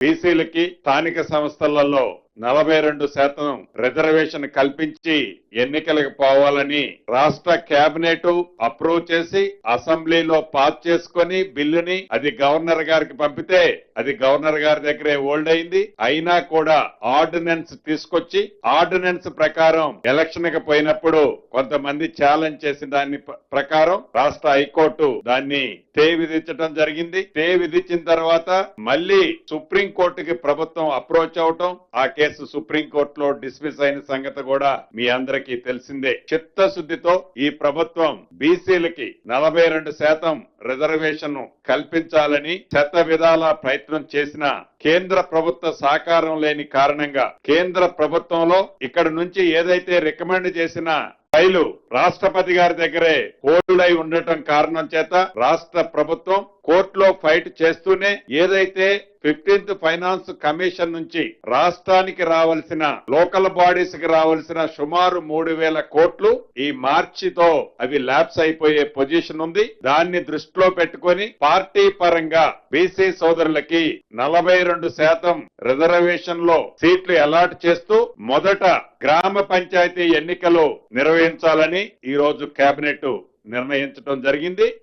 బీసీలకి స్థానిక సంస్థలలో 42% రిజర్వేషన్ కల్పించి ఎన్నికలకు పోవాలని రాష్ట్ర కేబినెట్ అప్రూవ్ చేసి అసెంబ్లీలో పాస్ చేసుకొని బిల్లుని అది గవర్నర్ గారికి పంపితే అది గవర్నర్ గారి దగ్గరే హోల్డ్ అయింది. అయినా కూడా ఆర్డినెన్స్ తీసుకొచ్చి ఆర్డినెన్స్ ప్రకారం ఎలక్షన్ కి పోయినప్పుడు కొంతమంది ఛాలెంజ్ చేసిన దాని ప్రకారం రాష్ట్ర హైకోర్టు దాన్ని స్టే విధించడం జరిగింది. స్టే విధించిన తర్వాత మళ్ళీ సుప్రీం కోర్టుకి ప్రభుత్వం అప్రోచ్ అవటం, ఆ కేసు సుప్రీం కోర్టులో డిస్మిస్ అయిన సంగతి కూడా మీ అందరికీ తెలిసిందే. చిత్తశుద్ధితో ఈ ప్రభుత్వం బీసీలకి 42% రిజర్వేషన్ కల్పించాలని శత విధాల ప్రయత్నం చేసిన కేంద్ర ప్రభుత్వ సహకారం లేని కారణంగా కేంద్ర ప్రభుత్వంలో ఇక్కడ నుంచి ఏదైతే రికమెండ్ చేసిన ఫైలు రాష్ట్రపతి గారి దగ్గరే హోల్డ్ అయి ఉండటం కారణం చేత రాష్ట్ర ప్రభుత్వం కోర్టులో ఫైట్ చేస్తూనే ఏదైతే 15th ఫైనాన్స్ కమిషన్ నుంచి రాష్ట్రానికి రావాల్సిన లోకల్ బాడీస్ కి రావాల్సిన సుమారు 3,000 కోట్లు ఈ మార్చితో అవి ల్యాప్స్ అయిపోయే పొజిషన్ ఉంది. దాన్ని దృష్టిలో పెట్టుకొని పార్టీ పరంగా బీసీ సోదరులకి 42% రిజర్వేషన్ లో సీట్లు అలాట్ చేస్తూ మొదట గ్రామ పంచాయతీ ఎన్నికలు నిర్వహించాలని ఈ రోజు కేబినెట్ నిర్ణయించడం జరిగింది.